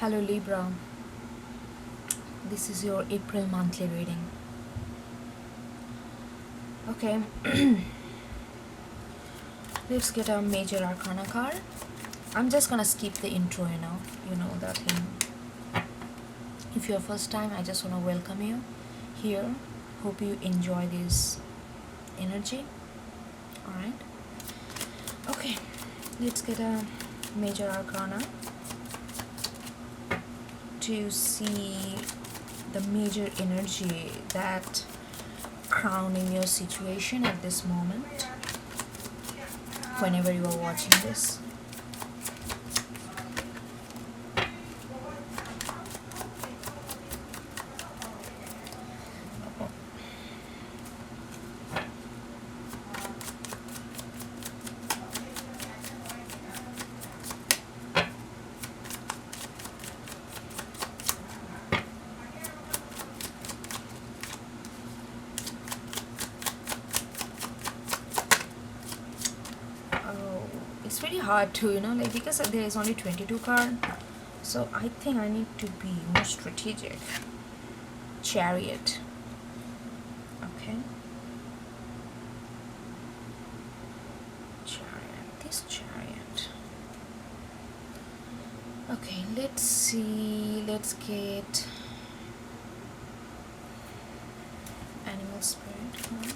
Hello Libra, this is your April monthly reading. Okay, let's get a major arcana card. I'm just gonna skip the intro, you know that thing. If you're first time, I just wanna welcome you here. Hope you enjoy this energy. Alright. Okay, let's get a major arcana to see the major energy that crowning your situation at this moment whenever you are watching this. It's very hard to like, because there is only 22 card, so I think I need to be more strategic. Chariot. Okay, chariot, this chariot. Okay, let's see, let's get animal spirit card.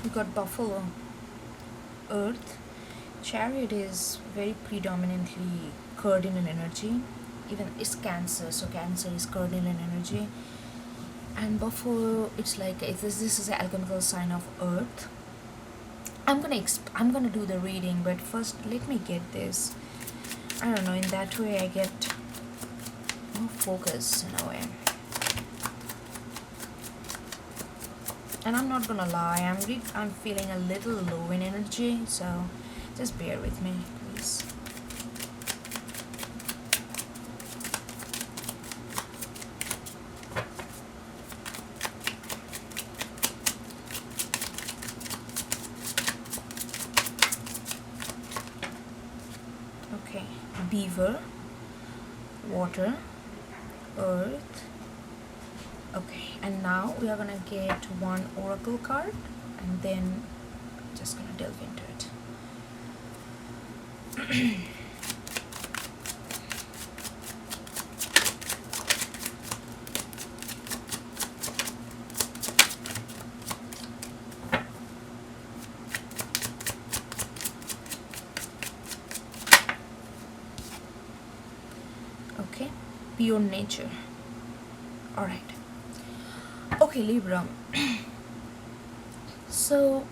We got buffalo. Earth. Chariot is very predominantly cardinal energy. Even it's Cancer, so Cancer is cardinal energy. And buffalo, it's like this is an alchemical sign of Earth. I'm gonna do the reading, but first let me get this. I don't know. In that way, I get more focus in a way. And I'm not gonna lie, I'm feeling a little low in energy, so just bear with me, please. Okay, beaver, water, earth. Okay, and now we are gonna get one oracle card, and then just gonna delve into it. Okay, pure nature. All right. Okay, Libra. So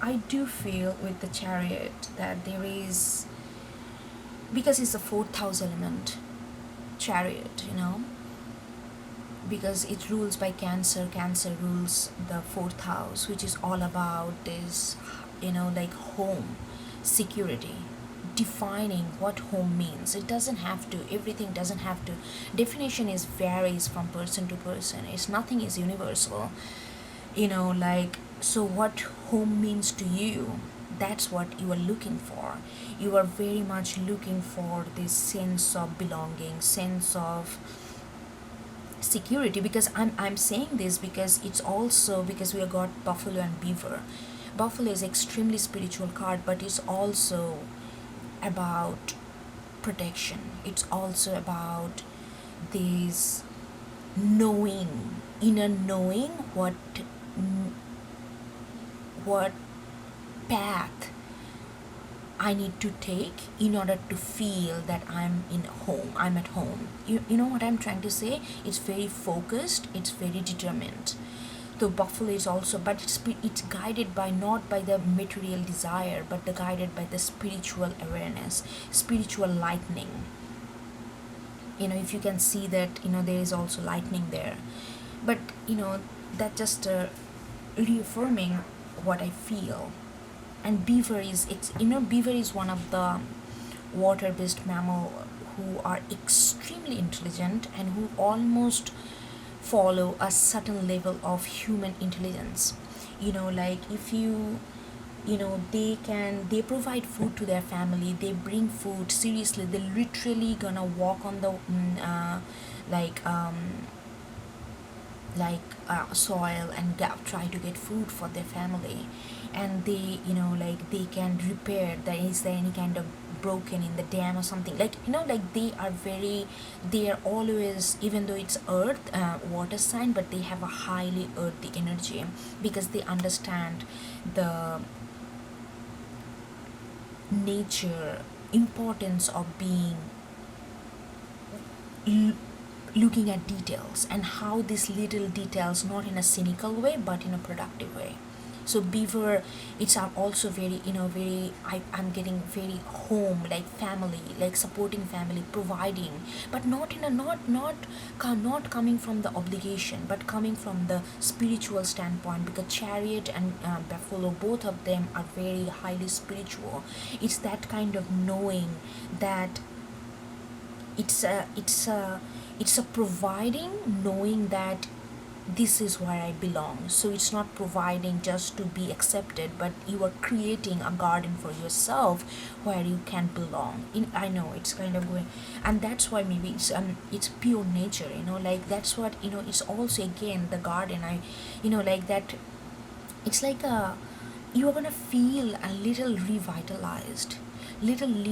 I do feel with the chariot that there is, because it's a fourth house element chariot, because it rules by Cancer. Cancer rules the fourth house, which is all about this, like home, security, defining what home means. It doesn't have to, everything doesn't have to, definition is varies from person to person. It's nothing is universal, like, so what home means to you, that's what you are looking for. You are very much looking for this sense of belonging, sense of security, because I'm saying this because it's also because we have got buffalo and beaver. Buffalo is extremely spiritual card, but it's also about protection. It's also about this knowing, inner knowing what path I need to take in order to feel that I'm at home. You know what I'm trying to say? It's very focused, it's very determined. So buffalo is also, but it's guided by, not by the material desire, but guided by the spiritual awareness, spiritual lightning. If you can see that, there is also lightning there. But that just reaffirming what I feel. And beaver is one of the water-based mammal who are extremely intelligent and who almost follow a certain level of human intelligence. Like if they provide food to their family, they bring food seriously, they literally gonna walk on the like soil and try to get food for their family. And they like they can repair, is there any kind of broken in the dam or something, like like they are always, even though it's earth water sign, but they have a highly earthy energy because they understand the nature importance of being looking at details, and how these little details, not in a cynical way but in a productive way. So beaver, it's are also very very I'm getting very home, like family, like supporting family, providing, but not in a not coming from the obligation, but coming from the spiritual standpoint, because chariot and buffalo, both of them are very highly spiritual. It's that kind of knowing that it's a providing, knowing that this is where I belong. So it's not providing just to be accepted, but you are creating a garden for yourself where you can belong. I know it's kind of going, and that's why maybe it's pure nature. Like that's what it's also again the garden. Like that. It's like you are gonna feel a little revitalized, even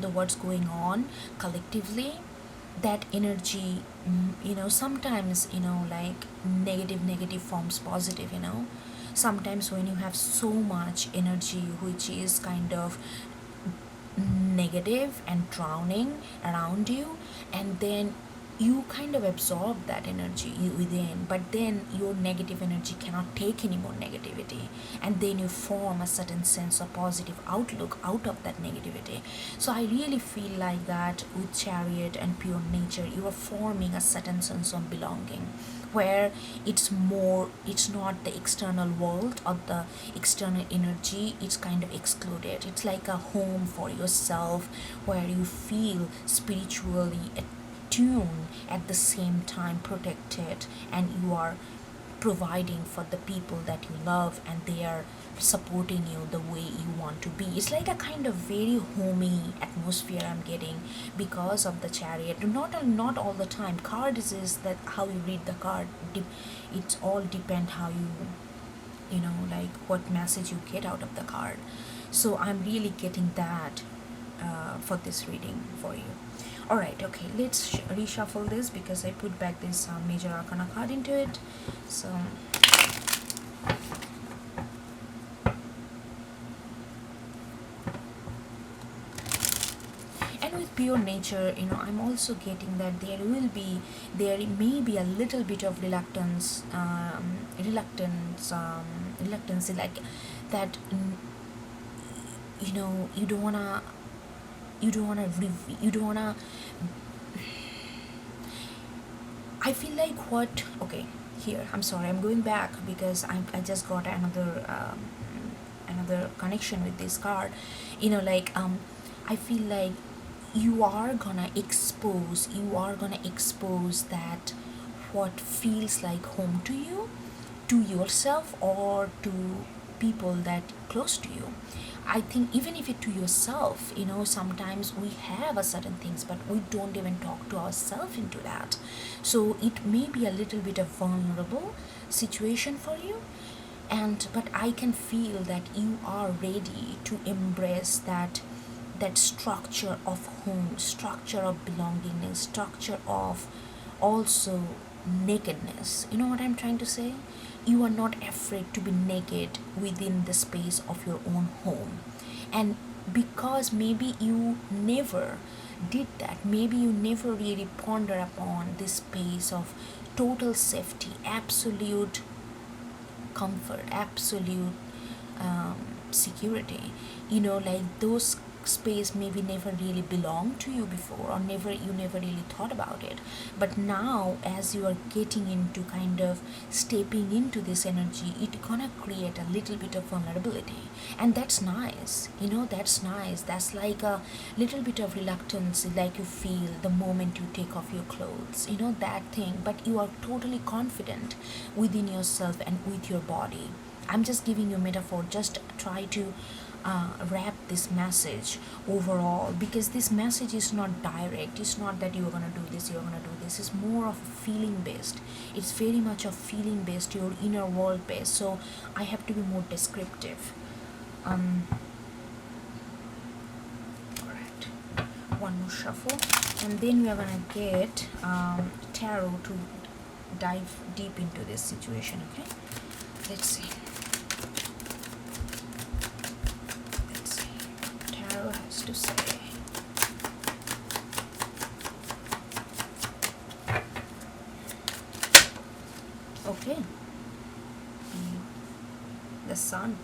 though what's going on collectively, that energy. Sometimes like negative forms positive. Sometimes when you have so much energy which is kind of negative and drowning around you, and then you kind of absorb that energy within, but then your negative energy cannot take any more negativity, and then you form a certain sense of positive outlook out of that negativity. So I really feel like that with chariot and pure nature, you are forming a certain sense of belonging, where it's not the external world or the external energy, it's kind of excluded. It's like a home for yourself, where you feel spiritually attuned, at the same time protected, and you are providing for the people that you love, and they are supporting you the way you want to be. It's like a kind of very homey atmosphere I'm getting because of the chariot. Not all the time. Cards is that how you read the card. It's all depend how you like what message you get out of the card. So I'm really getting that for this reading for you. Alright, okay, let's reshuffle this because I put back this major arcana card into it. So and with pure nature, I'm also getting that there may be a little bit of reluctance, like that. You don't wanna I feel like okay, here, I'm sorry, I'm going back because I just got another connection with this card. I feel like you are gonna expose that what feels like home to you, to yourself, or to people that close to you. I think even if it to yourself, sometimes we have a certain things, but we don't even talk to ourselves into that. So it may be a little bit of vulnerable situation for you, but I can feel that you are ready to embrace that structure of home, structure of belongingness, structure of also nakedness. You know what I'm trying to say? You are not afraid to be naked within the space of your own home. And because maybe you never did that, maybe you never really ponder upon this space of total safety, absolute comfort, absolute security, like those space maybe never really belonged to you before, or you never really thought about it. But now, as you are getting into kind of stepping into this energy, it gonna create a little bit of vulnerability, and that's nice. That's nice. That's like a little bit of reluctance, like you feel the moment you take off your clothes, that thing. But you are totally confident within yourself and with your body. I'm just giving you a metaphor. Just try to wrap this message overall, because this message is not direct. It's not that you're gonna do this, you're gonna do this. It's more of feeling based. It's very much of feeling based, your inner world based. So I have to be more descriptive. Alright, one more shuffle, and then we are gonna get tarot to dive deep into this situation. Okay, let's see. Has to say. Okay, the sun.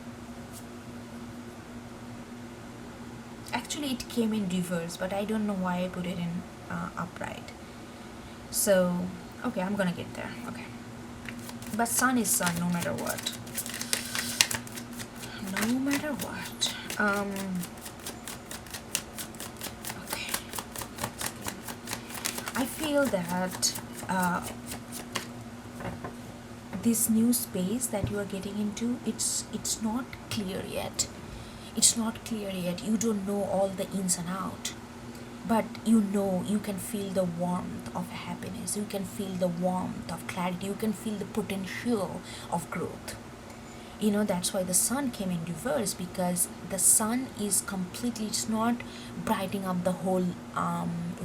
Actually, it came in reverse, but I don't know why I put it in upright. So, okay, I'm gonna get there. Okay, but sun is sun no matter what. No matter what. I feel that this new space that you are getting into, it's not clear yet. It's not clear yet. You don't know all the ins and out, but you can feel the warmth of happiness. You can feel the warmth of clarity. You can feel the potential of growth. That's why the sun came in reverse, because the sun is completely, it's not brightening up the whole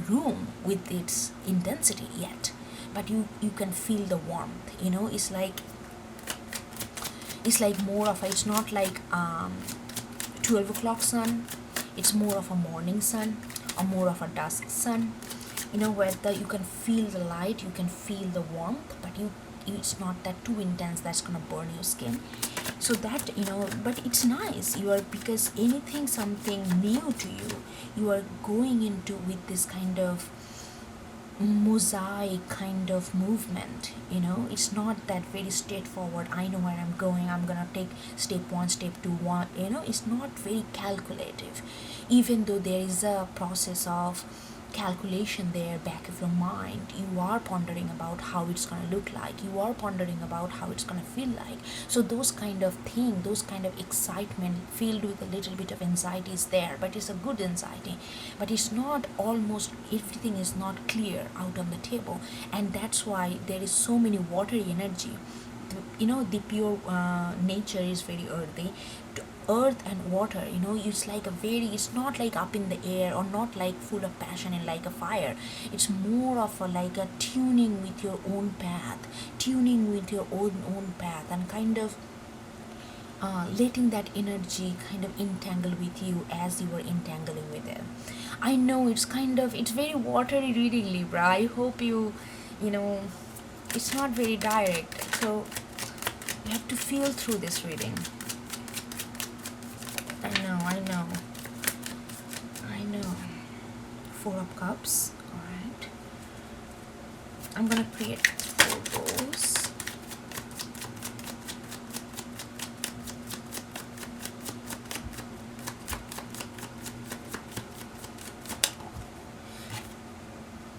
room with its intensity yet, but you can feel the warmth. It's like more of it's not like 12 o'clock sun. It's more of a morning sun, or more of a dusk sun, where you can feel the light, you can feel the warmth, but it's not that too intense that's gonna burn your skin. So that, but it's nice. Because something new to you are going into with this kind of mosaic kind of movement. It's not that very straightforward. I know where I'm going, I'm gonna take step 1, step 2, 1. It's not very calculative, even though there is a process of calculation there back of your mind. You are pondering about how it's going to look like, you are pondering about how it's going to feel like. So those kind of thing, those kind of excitement filled with a little bit of anxiety is there, but it's a good anxiety. But it's not, almost everything is not clear out on the table, and that's why there is so many watery energy. The pure nature is very earthy. Earth and water, it's not like up in the air, or not like full of passion and like a fire. It's more of like a tuning with your own path, and kind of letting that energy kind of entangle with you as you are entangling with it. I know it's very watery reading, Libra. I hope it's not very direct, so you have to feel through this reading. I know. 4 of Cups. Alright. I'm gonna create 4 rows.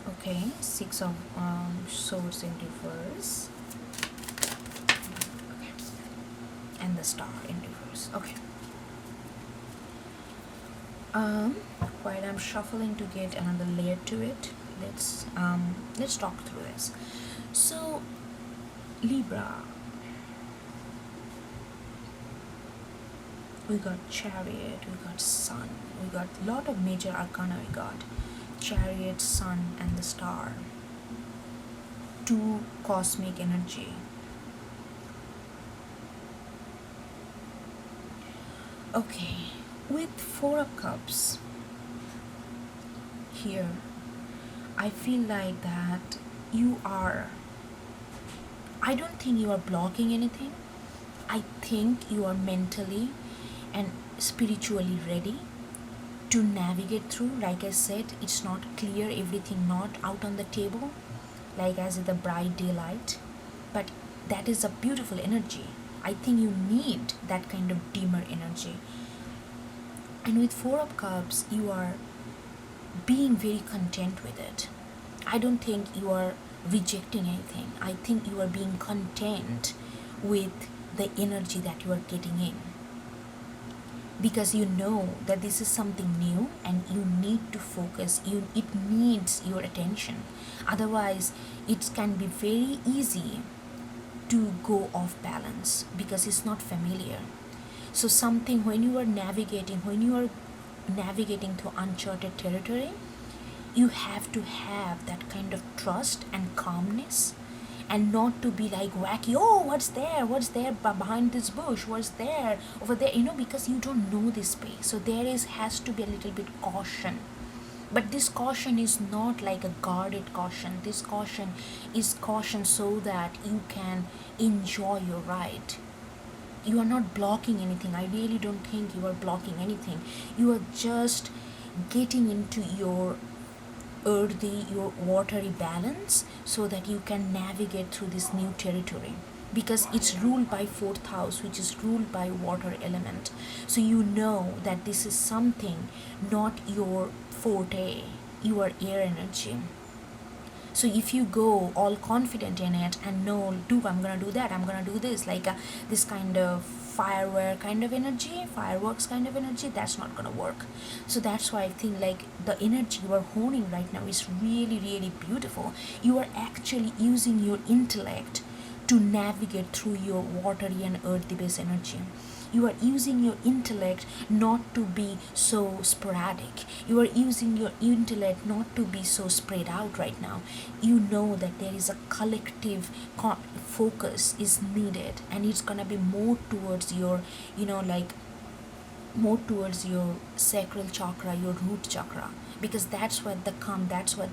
Okay, 6 of Swords in reverse. Okay. And the Star in reverse. Okay. While I'm shuffling to get another layer to it, let's talk through this. So, Libra, we got Chariot, we got Sun, we got a lot of major arcana. We got Chariot, Sun, and the Star. 2 cosmic energy. Okay. With 4 of Cups here, I feel like that I don't think you are blocking anything. I think you are mentally and spiritually ready to navigate through. Like I said, it's not clear, everything not out on the table, like as in the bright daylight, but that is a beautiful energy. I think you need that kind of dimmer energy. And with Four of Cups, you are being very content with it. I don't think you are rejecting anything. I think you are being content with the energy that you are getting in, because you know that this is something new and you need to focus. It needs your attention. Otherwise, it can be very easy to go off balance because it's not familiar. So something, when you are navigating through uncharted territory, you have to have that kind of trust and calmness, and not to be like wacky, oh, what's there behind this bush, what's there over there, because you don't know this space. So has to be a little bit caution. But this caution is not like a guarded caution. This caution is caution so that you can enjoy your ride. You are not blocking anything. I really don't think you are blocking anything. You are just getting into your earthy, your watery balance, so that you can navigate through this new territory, because it's ruled by fourth house, which is ruled by water element. So you know that this is something not your forte, your air energy. So if you go all confident in it and know, I'm gonna do that, I'm gonna do this, like this kind of fireworks kind of energy, that's not gonna work. So that's why I think like the energy you are honing right now is really, really beautiful. You are actually using your intellect to navigate through your watery and earthy based energy. You are using your intellect not to be so sporadic. You are using your intellect not to be so spread out right now. You know that there is a collective focus is needed, and it's gonna be more towards your, more towards your sacral chakra, your root chakra, because that's what the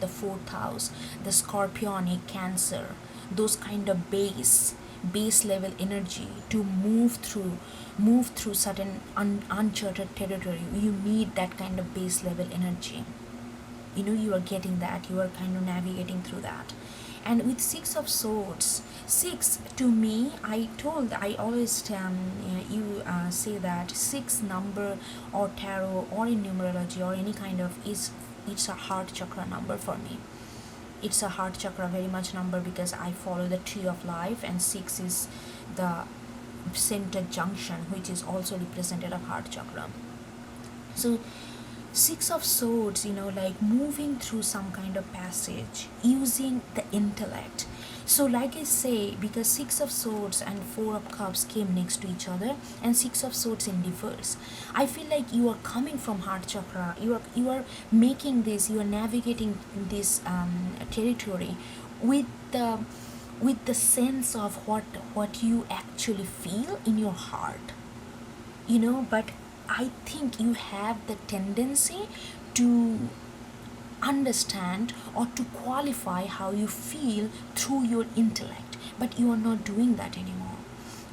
fourth house, the scorpionic Cancer, those kind of base level energy to move through certain uncharted territory. You need that kind of base level energy. You are getting that, you are kind of navigating through that. And with Six of Swords, six to me, I always say that six number or tarot or in numerology or any kind of it's a heart chakra number for me. It's a heart chakra very much number, because I follow the tree of life, and six is the center junction, which is also represented of heart chakra. So Six of Swords, like moving through some kind of passage using the intellect. So like I say, because Six of Swords and Four of Cups came next to each other, and Six of Swords in reverse, I feel like you are coming from heart chakra. You are making this. You are navigating this territory with the sense of what you actually feel in your heart. But I think you have the tendency to understand or to qualify how you feel through your intellect, but you are not doing that anymore.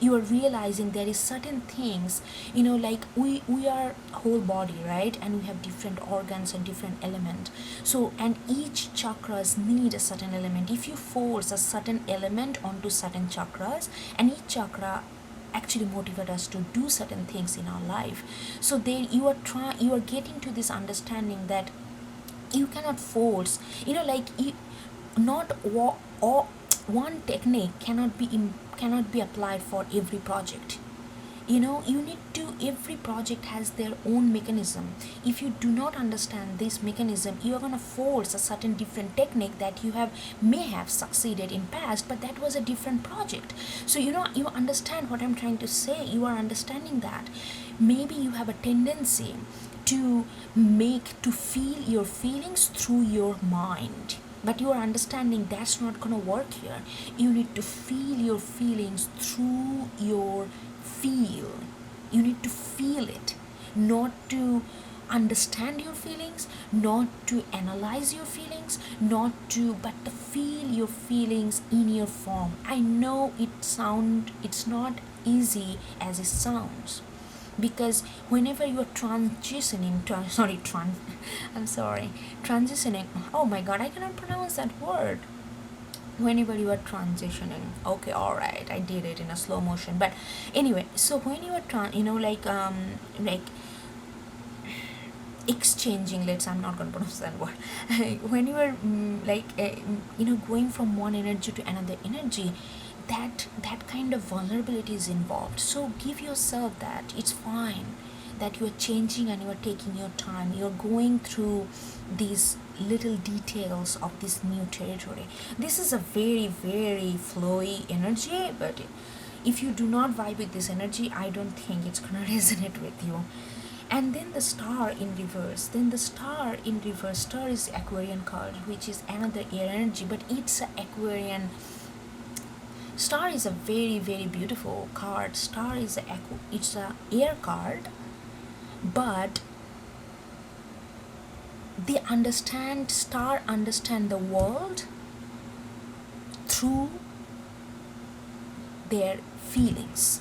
You are realizing there is certain things, like we are whole body, right? And we have different organs and different element. So, and each chakras need a certain element. If you force a certain element onto certain chakras, and each chakra actually motivate us to do certain things in our life. So there you are getting to this understanding that you cannot force, or one technique cannot be applied for every project. Every project has their own mechanism. If you do not understand this mechanism, you are going to force a certain different technique that you may have succeeded in past, but that was a different project. So you understand what I'm trying to say. You are understanding that maybe you have a tendency to feel your feelings through your mind, but you are understanding that's not going to work here. You need to feel your feelings through your feel. You need to feel it, not to understand your feelings, not to analyze your feelings, but to feel your feelings in your form. I know it's not easy as it sounds, because whenever you are transitioning I'm sorry, transitioning, oh my god, I cannot pronounce that word. Whenever you are transitioning, okay, all right, I did it in a slow motion, but anyway, so when you are like exchanging, let's, I'm not going to pronounce that word. When you are going from one energy to another energy, that kind of vulnerability is involved. So give yourself that it's fine that you are changing and you are taking your time, you're going through these little details of this new territory. This is a very, very flowy energy, but if you do not vibe with this energy, I don't think it's gonna resonate with you. And then the star in reverse. Star is Aquarian card, which is another air energy, but it's a Aquarian. Star is a very, very beautiful card. Star is it's a air card, but star understand the world through their feelings,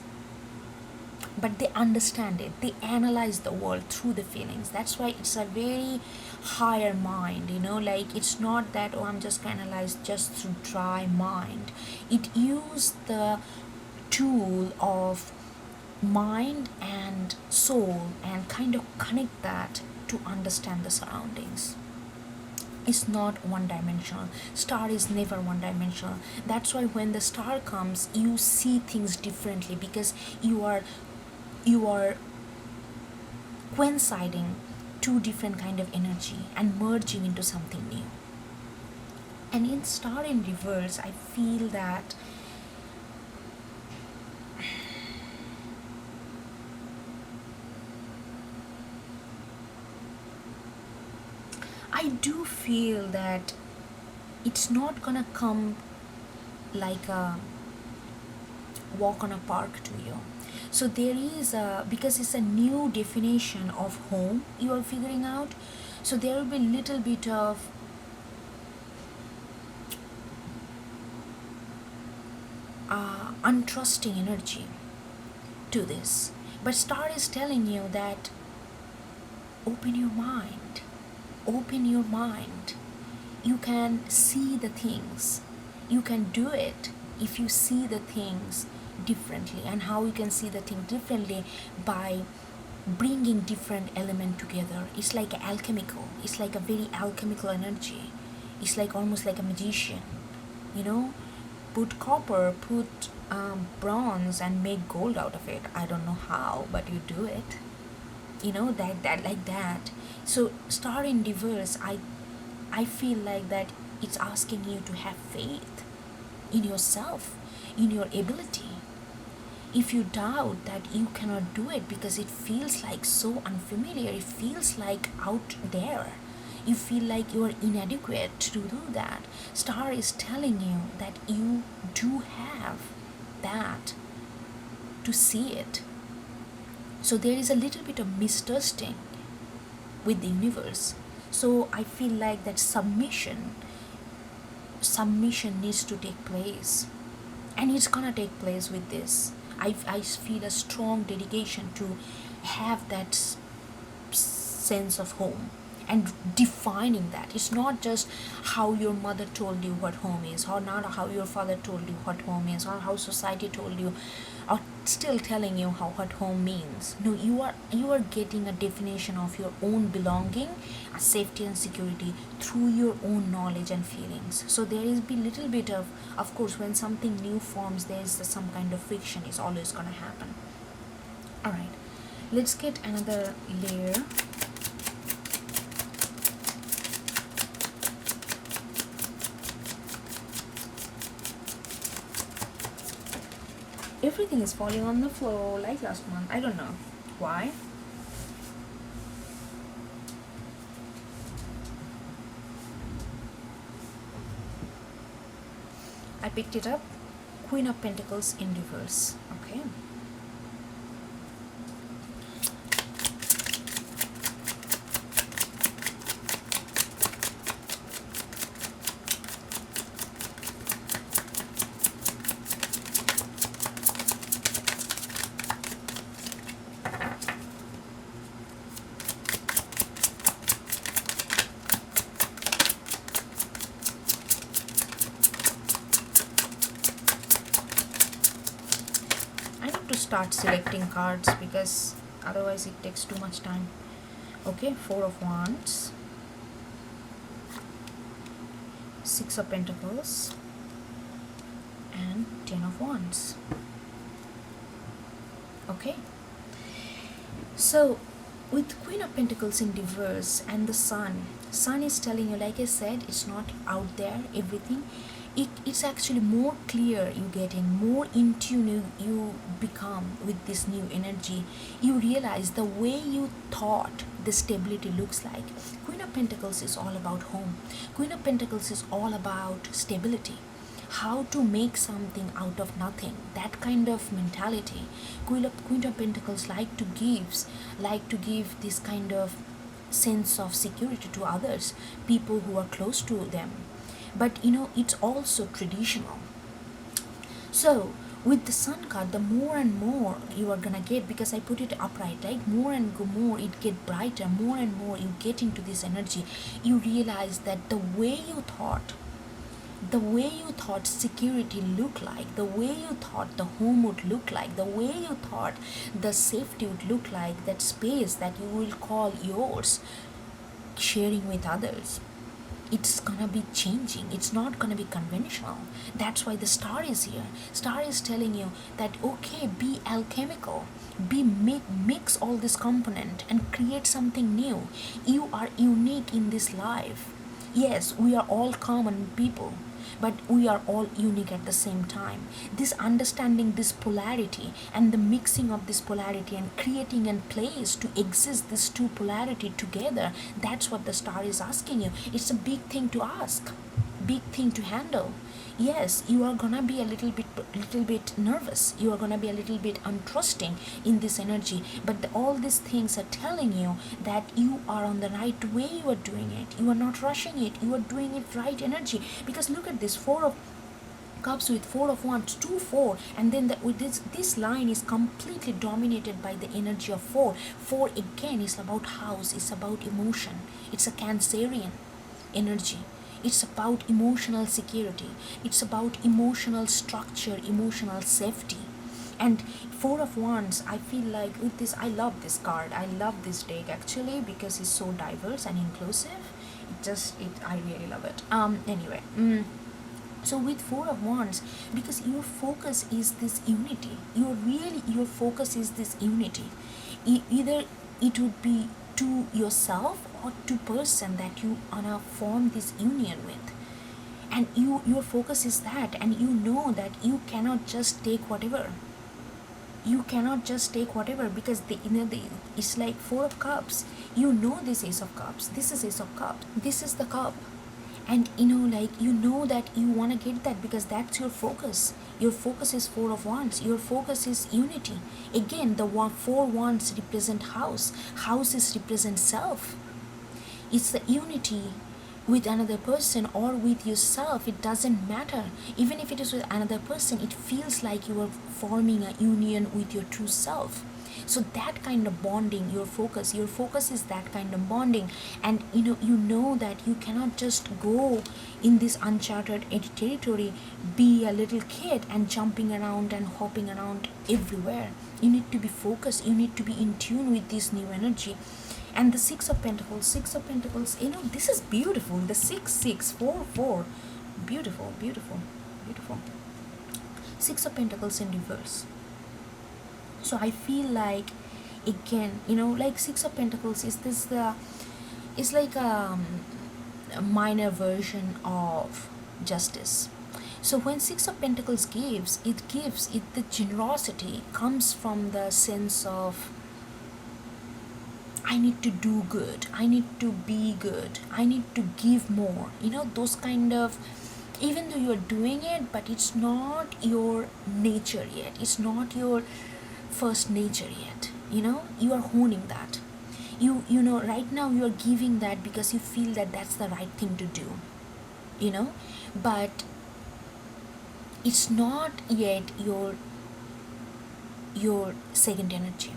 but they understand it, they analyze the world through the feelings. That's why it's a very higher mind, like it's not that, oh, I'm just analyzed just through dry mind. It used the tool of mind and soul and kind of connect that to understand the surroundings. It's not one dimensional. Star is never one dimensional. That's why when the star comes, you see things differently, because you are coinciding two different kind of energy and merging into something new. And in star in reverse, I feel that I do feel that it's not gonna come like a walk on a park to you. So there is because it's a new definition of home you are figuring out, so there will be little bit of untrusting energy to this. But star is telling you that open your mind. You can see the things. You can do it if you see the things differently. And how you can see the thing differently? By bringing different element together. It's like alchemical. It's like a very alchemical energy. It's like almost like a magician. Put copper, put bronze, and make gold out of it. I don't know how, but you do it. That like that. So star in reverse, I feel like that it's asking you to have faith in yourself, in your ability. If you doubt that you cannot do it because it feels like so unfamiliar, it feels like out there, you feel like you are inadequate to do that, star is telling you that you do have that to see it. So there is a little bit of mistrusting with the universe. So I feel like that submission needs to take place, and it's gonna take place with this. I feel a strong dedication to have that sense of home and defining that. It's not just how your mother told you what home is, or not how your father told you what home is, or how society told you, or still telling you what home means. No, you are getting a definition of your own belonging, a safety and security through your own knowledge and feelings. So there is be little bit of course, when something new forms, there is some kind of friction is always gonna happen. All right, let's get another layer. Everything is falling on the floor like last month. I don't know why. I picked it up. Queen of Pentacles in reverse. Okay. to start selecting cards because otherwise it takes too much time. Okay, Four of Wands, Six of Pentacles, and Ten of Wands. Okay, so with Queen of Pentacles in reverse and the Sun is telling you, like I said, it's not out there, everything. It's actually more clear you get in, more in tune you become with this new energy. You realize the way you thought the stability looks like. Queen of Pentacles is all about home. Queen of Pentacles is all about stability. How to make something out of nothing, that kind of mentality. Queen of Pentacles like to give this kind of sense of security to others, people who are close to them. But it's also traditional. So with the Sun card, the more and more you are gonna get, because I put it upright, like more and more it get brighter, more and more you get into this energy. You realize that the way you thought security looked like, the way you thought the home would look like, the way you thought the safety would look like, that space that you will call yours, sharing with others, it's gonna be changing. It's not gonna be conventional. That's why the Star is here. Star is telling you that, okay, be alchemical, mix all this component and create something new. You are unique in this life. Yes, we are all common people, but we are all unique at the same time. This understanding this polarity and the mixing of this polarity and creating a place to exist this two polarity together, that's what the Star is asking you. It's a big thing to ask, big thing to handle. Yes, you are gonna be a little bit nervous, you are gonna be a little bit untrusting in this energy, but all these things are telling you that you are on the right way. You are doing it, you are not rushing it, you are doing it right energy. Because look at this Four of Cups with Four of Wands, 2-4, and then with this line is completely dominated by the energy of four. Four again is about house, it's about emotion, it's a Cancerian energy. It's about emotional security. It's about emotional structure, emotional safety. And Four of Wands, I feel like with this, I love this card. I love this deck actually because it's so diverse and inclusive. I really love it. Anyway. So with Four of Wands, because your focus is this unity. Your focus is this unity. Either it would be to yourself or to person that you wanna form this union with, and your focus is that, and you know that you cannot just take whatever. Because it's like Four of Cups. This Ace of Cups, this is Ace of Cups, this is the cup, and that you want to get that because that's your focus. Your focus is Four of Wands. Your focus is unity. Again, the Four Wands represent house. Houses represent self. It's the unity with another person or with yourself. It doesn't matter. Even if it is with another person, it feels like you are forming a union with your true self. So that kind of bonding, your focus is that kind of bonding. And you know that you cannot just go in this uncharted territory, be a little kid and jumping around and hopping around everywhere. You need to be focused, you need to be in tune with this new energy. And the Six of Pentacles, this is beautiful. The 6-6-4-4, beautiful. Six of Pentacles in reverse. So I feel like, again, like Six of Pentacles is like a minor version of justice. So when Six of Pentacles gives the generosity comes from the sense of, I need to do good, I need to be good, I need to give more. Those kind of, even though you're doing it, but it's not your nature yet. It's not your first nature yet. You are honing that. Right now you are giving that because you feel that that's the right thing to do. But it's not yet your second energy.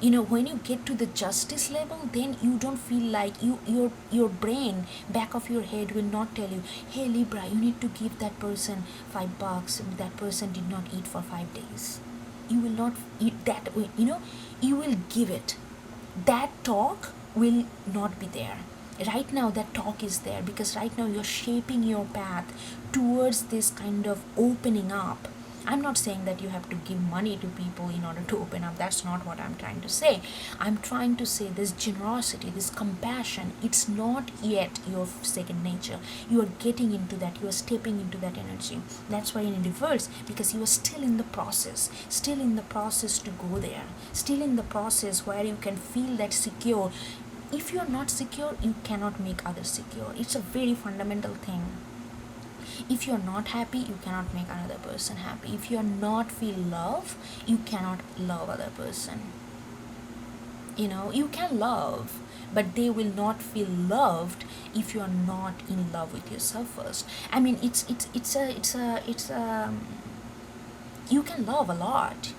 When you get to the justice level, then you don't feel like your brain, back of your head will not tell you, hey Libra, you need to give that person $5. That person did not eat for 5 days. you will not, you will give it. That talk will not be there. Right now that talk is there because right now you're shaping your path towards this kind of opening up. I'm not saying that you have to give money to people in order to open up. That's not what I'm trying to say. I'm trying to say this generosity, this compassion, it's not yet your second nature. You are getting into that, you are stepping into that energy. That's why in reverse, because you are still in the process, to go there, still in the process where you can feel that secure. If you are not secure, you cannot make others secure. It's a very fundamental thing. If you're not happy, you cannot make another person happy. If you're not feel love, you cannot love other person. You can love, but they will not feel loved if you are not in love with yourself first. I mean, it's you can love a lot,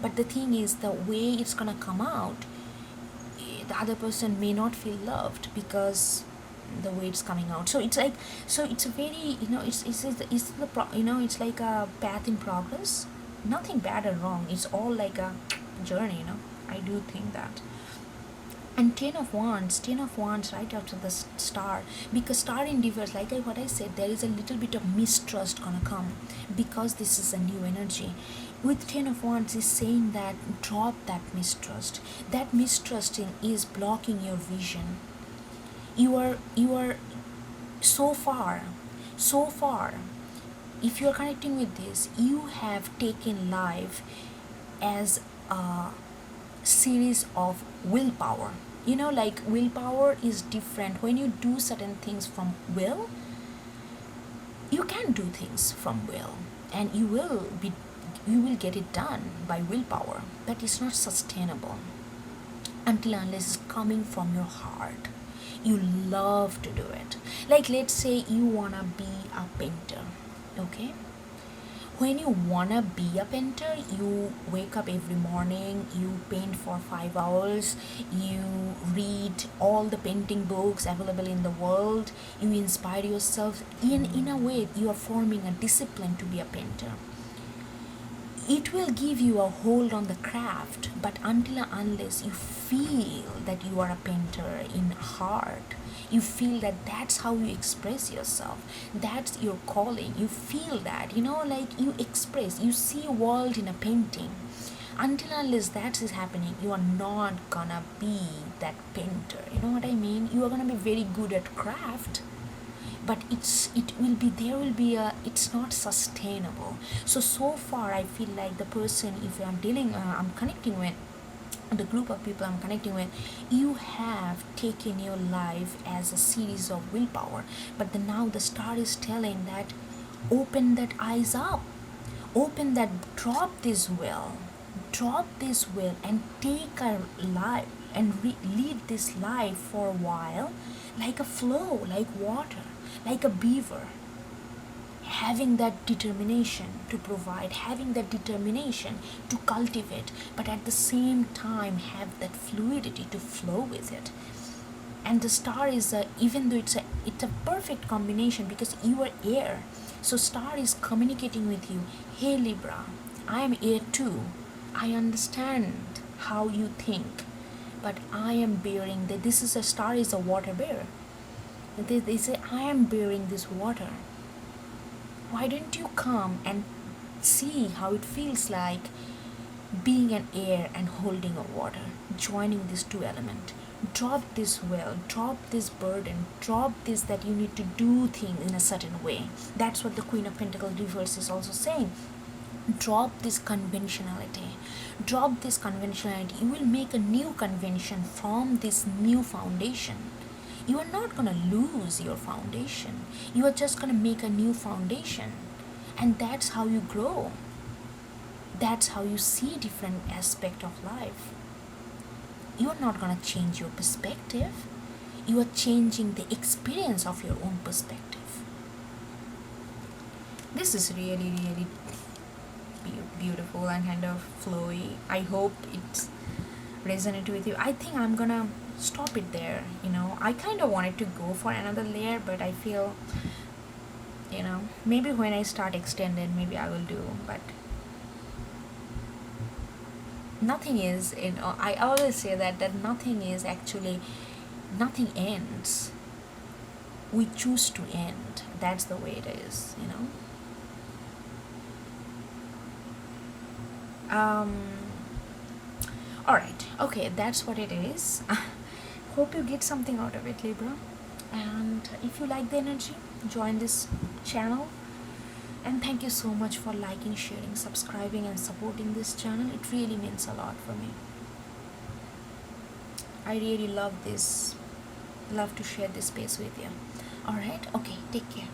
but the thing is, the way it's gonna come out, the other person may not feel loved because the way it's coming out. So it's like, so it's a very, it's like a path in progress. Nothing bad or wrong, it's all like a journey. I do think that. And ten of wands right after the star, because star in reverse, like what I said, there is a little bit of mistrust gonna come because this is a new energy. With ten of wands is saying that drop that mistrust. That mistrusting is blocking your vision. You are so far, if you are connecting with this, you have taken life as a series of willpower. Like willpower is different. When you do certain things from will, you can do things from will, and you will get it done by willpower, but it's not sustainable until unless it's coming from your heart. You love to do it. Like, let's say you wanna be a painter, okay? When you wanna be a painter, you wake up every morning, you paint for 5 hours, you read all the painting books available in the world, you inspire yourself. In a way, you are forming a discipline to be a painter. It will give you a hold on the craft, but until and unless you feel that you are a painter in heart, you feel that that's how you express yourself, that's your calling, you feel that, like you express, you see a world in a painting. Until and unless that is happening, you are not gonna be that painter. You know what I mean? You are gonna be very good at craft, but it's not sustainable. So far I feel like the person, if I'm connecting with the group of people I'm connecting with, you have taken your life as a series of willpower, but now the star is telling that open that eyes up, open that, drop this will, and take a life and lead this life for a while, like a flow, like water, like a beaver, having that determination to provide, having that determination to cultivate, but at the same time have that fluidity to flow with it. And the star is even though it's a perfect combination because you are air, so star is communicating with you, hey Libra, I am air too, I understand how you think, but I am bearing that. This is a star is a water bear. They say, I am bearing this water. Why don't you come and see how it feels like being an air and holding a water, joining these two elements. Drop this will, drop this burden, drop this that you need to do things in a certain way. That's what the Queen of Pentacles reverse is also saying. Drop this conventionality. Drop this conventionality. You will make a new convention from this new foundation. You are not going to lose your foundation. You are just going to make a new foundation. And that's how you grow. That's how you see different aspect of life. You are not going to change your perspective. You are changing the experience of your own perspective. This is really, really beautiful and kind of flowy. I hope it resonated with you. I think I'm gonna stop it there. I kind of wanted to go for another layer, but I feel, maybe when I start extended, maybe I will do. But nothing is, I always say that nothing is actually, nothing ends. We choose to end. That's the way it is, you know. um all right, okay, that's what it is. Hope you get something out of it, Libra. And if you like the energy, join this channel. And thank you so much for liking, sharing, subscribing, and supporting this channel. It really means a lot for me. I really love this, love to share this space with you. All right, okay, take care.